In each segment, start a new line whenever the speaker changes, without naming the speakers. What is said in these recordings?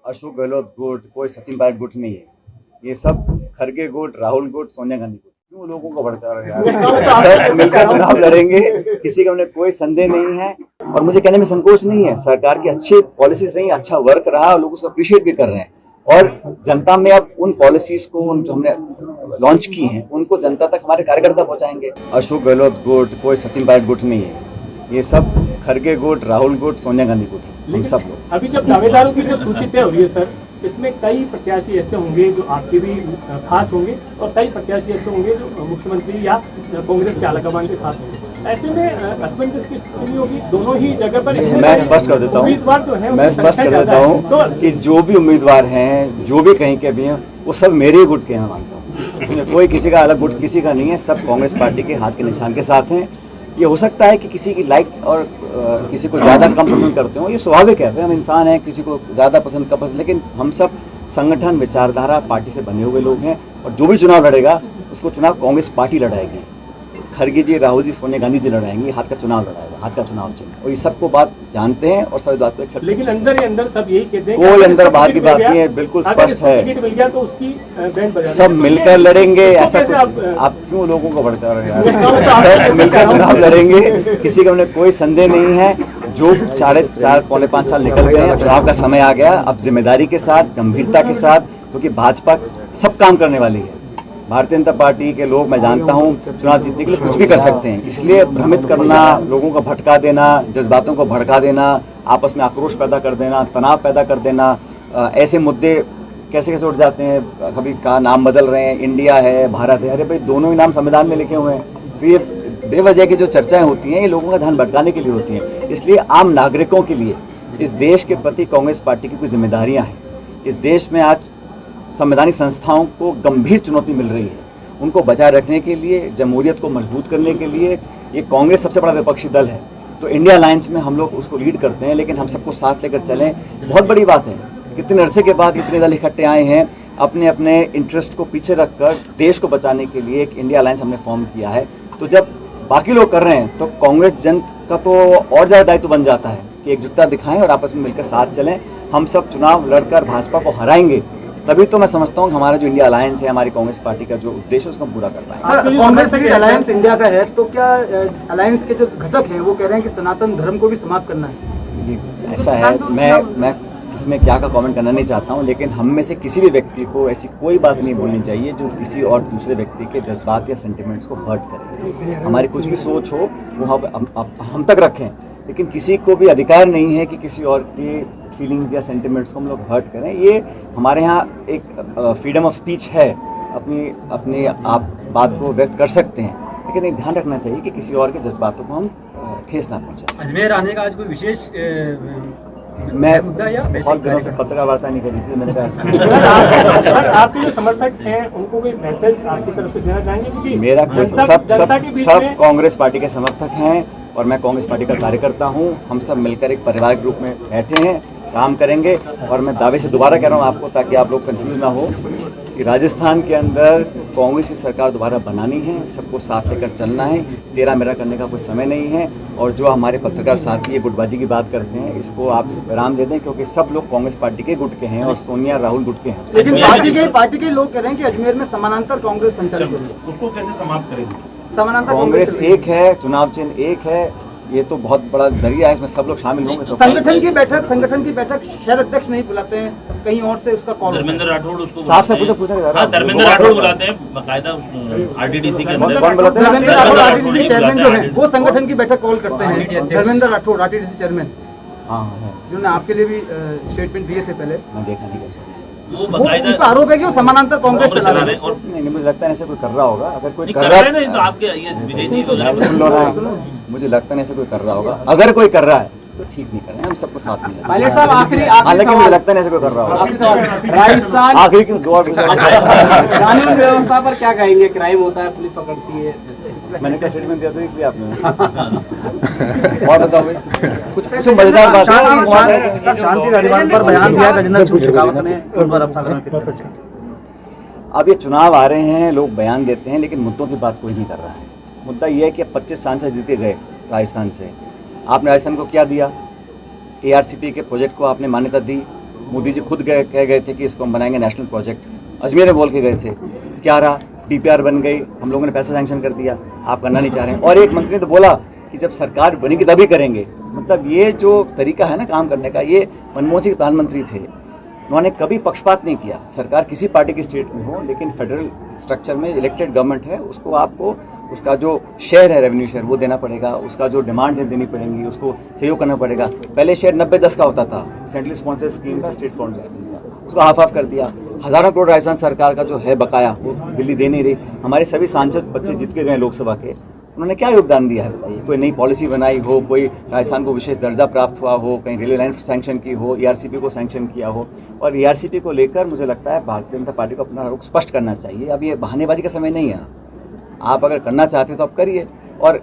अशोक गहलोत गुट, कोई सचिन पायलट गुट नहीं है। ये सब खरगे गुट, राहुल गुट, सोनिया गांधी गुट। क्यों लोगों को भड़का रहे हैं? सब मिलकर चुनाव लड़ेंगे, किसी का उन्हें कोई संदेह नहीं है। और मुझे कहने में संकोच नहीं है, सरकार की अच्छी पॉलिसीज रही, अच्छा वर्क रहा और लोग उसको अप्रिशिएट भी कर रहे हैं। और जनता में अब उन पॉलिसीज को जो हमने लॉन्च की हैं उनको जनता तक हमारे कार्यकर्ता पहुंचाएंगे। अशोक गहलोत गुट, कोई सचिन पायलट गुट नहीं है। ये सब खरगे गुट, राहुल गुट, सोनिया गांधी गुट, हम सब लोग।
अभी जब दावेदारों की जो सूची तय हो रही है सर, इसमें कई प्रत्याशी ऐसे होंगे जो आपके भी खास होंगे और कई प्रत्याशी ऐसे होंगे जो मुख्यमंत्री या कांग्रेस के आलाकमान के खास होंगे। ऐसे में असमंजस की स्थिति होगी दोनों ही जगह पर।
मैं स्पष्ट कर देता हूँ कि जो भी उम्मीदवार हैं, जो भी कहीं के भी हैं, वो सब मेरे ही गुट के हैं मानता हूँ। इसमें कोई किसी का अलग गुट किसी का नहीं है, सब कांग्रेस पार्टी के हाथ के निशान के साथ हैं। ये हो सकता है कि किसी की लाइक और किसी को ज़्यादा कम पसंद करते हो, ये स्वाभाविक है, हम इंसान हैं, किसी को ज़्यादा पसंद कम पसंद, लेकिन हम सब संगठन, विचारधारा, पार्टी से बने हुए लोग हैं। और जो भी चुनाव लड़ेगा उसको चुनाव कांग्रेस पार्टी लड़ाएगी। खरगे जी, राहुल जी, सोनिया गांधी जी लड़ाएंगे, हाथ का चुनाव लड़ाएगा, हाथ का चुनाव चिन्ह। और ये सबको बात जानते हैं और सभी बात को एक्सेप्ट।
लेकिन अंदर ही अंदर सब यही कहते हैं,
कोई अंदर बाहर की बात नहीं है, बिल्कुल स्पष्ट है,
तो उसकी बैंड बजा
सब मिलकर लड़ेंगे। ऐसा आप क्यों लोगों को भड़का रहे हैं? सब मिलकर चुनाव लड़ेंगे, किसी का उन्हें कोई संदेह नहीं है। जो 4.5 साल निकल गए हैं, चुनाव का समय आ गया। अब जिम्मेदारी के साथ, गंभीरता के साथ, क्योंकि भाजपा सब काम करने वाली है। भारतीय जनता पार्टी के लोग, मैं जानता हूं, चुनाव जीतने के लिए कुछ भी कर सकते हैं। इसलिए भ्रमित करना, लोगों को भटका देना, जज्बातों को भड़का देना, आपस में आक्रोश पैदा कर देना, तनाव पैदा कर देना, ऐसे मुद्दे कैसे कैसे उठ जाते हैं। कभी का नाम बदल रहे हैं, इंडिया है, भारत है। अरे भाई, दोनों ही नाम संविधान में लिखे हुए हैं। तो ये बेवजह की जो चर्चाएं होती हैं, ये लोगों का ध्यान भटकाने के लिए होती हैं। इसलिए आम नागरिकों के लिए इस देश के प्रति कांग्रेस पार्टी की कुछ जिम्मेदारियाँ हैं। इस देश में आज संवैधानिक संस्थाओं को गंभीर चुनौती मिल रही है। उनको बचाए रखने के लिए, जमहूरियत को मजबूत करने के लिए, ये कांग्रेस सबसे बड़ा विपक्षी दल है। तो इंडिया अलायंस में हम लोग उसको लीड करते हैं, लेकिन हम सबको साथ लेकर चलें, बहुत बड़ी बात है। कितने अरसे के बाद इतने दल इकट्ठे आए हैं, अपने अपने इंटरेस्ट को पीछे रखकर देश को बचाने के लिए एक इंडिया अलायंस हमने फॉर्म किया है। तो जब बाकी लोग कर रहे हैं तो कांग्रेस जन का तो और ज़्यादा दायित्व बन जाता है कि एकजुटता दिखाएं और आपस में मिलकर साथ चलें। हम सब चुनाव लड़कर भाजपा को हराएंगे, तभी तो मैं समझता हूँ हमारा जो इंडिया अलायंस है, हमारी कांग्रेस पार्टी का जो उद्देश्य है, उसको पूरा कर पाएंगे।
सर, कांग्रेस की अलायंस इंडिया का है, तो क्या अलायंस के जो घटक हैं वो कह रहे हैं कि सनातन धर्म को भी समाप्त करना है?
ऐसा है, मैं इसमें क्या का कमेंट करना नहीं चाहता हूँ, लेकिन हम में से किसी भी व्यक्ति को ऐसी कोई बात नहीं बोलनी चाहिए जो किसी और दूसरे व्यक्ति के जज्बात या सेंटिमेंट्स को हर्ट करे। हमारी कुछ भी सोच हो वो हम तक रखें, लेकिन किसी को भी अधिकार नहीं है कि किसी और की फीलिंग्स या सेंटिमेंट्स को हम लोग हर्ट करें। ये हमारे यहाँ एक फ्रीडम ऑफ स्पीच है, अपनी आप बात को व्यक्त कर सकते हैं, लेकिन एक ध्यान रखना चाहिए कि किसी और के जज्बातों को हम ठेस ना पहुँचाएं।
अजमेर आने का आज कोई विशेष
मैं बहुत दिनों से पत्रकार वार्ता नहीं करी थी, मैंने कहा
आपके जो समर्थक हैं उनको कोई मैसेज आपकी तरफ से देना चाहेंगे? क्योंकि
मेरा सब कांग्रेस पार्टी के समर्थक हैं और मैं कांग्रेस पार्टी का कार्यकर्ता हूं। हम सब मिलकर एक परिवार के रूप में बैठे हैं, काम करेंगे। और मैं दावे से दोबारा कह रहा हूं आपको, ताकि आप लोग कंफ्यूज ना हो, कि राजस्थान के अंदर कांग्रेस की सरकार दोबारा बनानी है, सबको साथ लेकर चलना है, तेरा मेरा करने का कोई समय नहीं है। और जो हमारे पत्रकार साथी ये गुटबाजी की बात करते हैं, इसको आप विराम दे दें, क्योंकि सब लोग कांग्रेस पार्टी के गुट के हैं और सोनिया राहुल गुट के हैं।
लेकिन पार्टी के लोग कह रहे हैं कि अजमेर में समानांतर कांग्रेस संचालित हो रही है, उसको कैसे समाप्त करेंगे? समानांतर
कांग्रेस एक है, चुनाव चिन्ह एक है, ये तो बहुत बड़ा दरिया है, इसमें सब लोग शामिल होंगे। तो
संगठन की बैठक शहर अध्यक्ष नहीं बुलाते हैं, कहीं और से उसका कॉल।
धर्मेंद्र राठौड़ उसको
साफ से पूछा
धर्मेंद्र राठौड़ बुलाते हैं बकायदा आरटीडीसी के अंदर।
कौन बुलाते हैं?
धर्मेंद्र राठौड़ आरटीडीसी चेयरमैन जो है, वो संगठन की बैठक कॉल करते हैं। धर्मेंद्र राठौड़ आरटीडीसी चेयरमैन,
हाँ,
जिन्होंने आपके लिए भी स्टेटमेंट दिए थे पहले।
मैं देखा नहीं कैसे
वो बकायदा
उनका आरोप है कि वो समानांतर कांग्रेस चला रहे हैं।
और नहीं, मुझे लगता है ऐसे कोई कर रहा होगा। अगर कोई कर
रहा
रहा
है तो आपके ये विजय जी तो
सुन लो ना, मुझे लगता नहीं ऐसे कोई कर रहा होगा। अगर कोई कर रहा है तो ठीक नहीं कर रहे हैं, हम सबको साथ में।
पायलट साहब, आखिरी
हालांकि मुझे लगता नहीं ऐसे कोई कर रहा होगा।
राजस्थान
आखिरी क्यों 2 और
कानून व्यवस्था पर क्या कहेंगे? क्राइम होता है, पुलिस पकड़ती है,
मैंने क्या स्टेटमेंट दिया था इसलिए आपने और बताओ भाई कुछ मजेदार बात है।
शांति धारीवाल पर बयान दिया गजेंद्र शेखावत ने, उन पर अब
अब ये चुनाव आ रहे हैं, लोग बयान देते हैं, लेकिन मुद्दों की बात कोई नहीं कर रहा है। मुद्दा ये है कि 25 सांसद जीत के गए राजस्थान से। आपने राजस्थान को क्या दिया? ARCP के प्रोजेक्ट को आपने मान्यता दी, मोदी जी खुद कह गए थे कि इसको हम बनाएंगे नेशनल प्रोजेक्ट। अजमेर में बोल के गए थे, क्या रहा? DPR बन गई, हम लोगों ने पैसा सैंक्शन कर दिया, आप करना नहीं चाह रहे हैं। और एक मंत्री ने तो बोला कि जब सरकार बनेगी तभी करेंगे। मतलब ये जो तरीका है ना काम करने का, ये मनमोहन सिंह प्रधानमंत्री थे, उन्होंने कभी पक्षपात नहीं किया। सरकार किसी पार्टी की स्टेट में हो, लेकिन फेडरल स्ट्रक्चर में इलेक्टेड गवर्नमेंट है, उसको आपको उसका जो शेयर है, रेवेन्यू शेयर, वो देना पड़ेगा। उसका जो डिमांड्स है देनी पड़ेंगी, उसको सहयोग करना पड़ेगा। पहले शेयर 90-10 का होता था, सेंट्रल स्पॉन्सर स्कीम का, स्टेट स्पॉन्सर स्कीम का, उसको हाफ कर दिया। हज़ारों करोड़ राजस्थान सरकार का जो है बकाया, वो दिल्ली दे नहीं रही। हमारे सभी सांसद बच्चे जीत के गए लोकसभा के, उन्होंने क्या योगदान दिया है बताइए? कोई नई पॉलिसी बनाई हो, कोई राजस्थान को विशेष दर्जा प्राप्त हुआ हो, कहीं रेलवे लाइन सैंक्शन की हो, ERCP को सैंक्शन किया हो। और ERCP को लेकर मुझे लगता है भारतीय जनता पार्टी को अपना रुख स्पष्ट करना चाहिए। अब ये बहानेबाजी का समय नहीं है। आप अगर करना चाहते हो तो आप करिए। और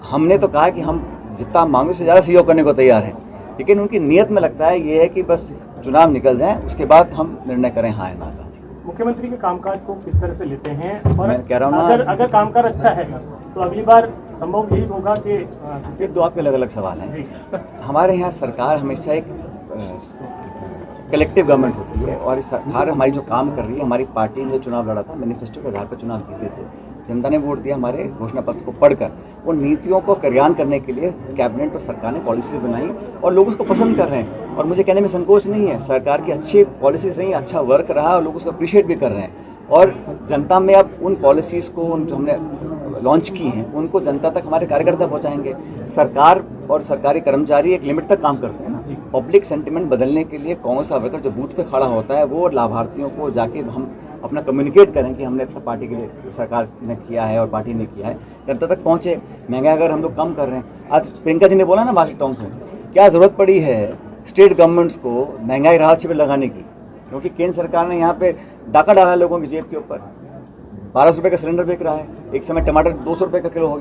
हमने तो कहा कि हम जितना मांगे उससे ज़्यादा सहयोग करने को तैयार हैं, लेकिन उनकी नीयत में लगता है ये है कि बस चुनाव निकल जाए, उसके बाद हम निर्णय करें हाँ या ना का।
मुख्यमंत्री के कामकाज को किस तरह से लेते हैं? और
मैं कह रहा हूँ ना,
अगर कामकाज अच्छा है तो अगली बार संभव यही होगा कि
ये दो आपके अलग अलग सवाल हैं। हमारे यहाँ सरकार हमेशा एक कलेक्टिव गवर्नमेंट होती है, और इस सरकार हमारी जो काम कर रही है, हमारी पार्टी ने चुनाव लड़ा था, मैनिफेस्टो के आधार पर चुनाव जीते थे, जनता ने वोट दिया हमारे घोषणा पत्र को पढ़कर। उन नीतियों को कार्यान्वयन करने के लिए कैबिनेट और सरकार ने पॉलिसीज बनाई और लोग उसको पसंद कर रहे हैं। और मुझे कहने में संकोच नहीं है, सरकार की अच्छी पॉलिसीज रही, अच्छा वर्क रहा और लोग उसको अप्रिशिएट भी कर रहे हैं। और जनता में अब उन पॉलिसीज़ को, उन जो हमने लॉन्च की हैं, उनको जनता तक हमारे कार्यकर्ता पहुंचाएंगे। सरकार और सरकारी कर्मचारी एक लिमिट तक काम करते हैं ना। पब्लिक सेंटिमेंट बदलने के लिए कौन सा वर्कर जो बूथ पे खड़ा होता है, वो लाभार्थियों को जाके हम अपना कम्युनिकेट करें कि हमने अपना पार्टी के लिए, सरकार ने किया है और पार्टी ने किया है, जनता तक पहुँचे। महंगाई अगर हम लोग कम कर रहे हैं, आज प्रियंका जी ने बोला ना मार्केट टाउन में, क्या ज़रूरत पड़ी है स्टेट गवर्नमेंट्स को महंगाई राहत शिविर लगाने की? क्योंकि केंद्र सरकार ने यहाँ पे डाका डाला है लोगों की जेब के ऊपर। 1200 रुपये का सिलेंडर बिक रहा है, एक समय टमाटर 200 रुपये का किलो हो गया।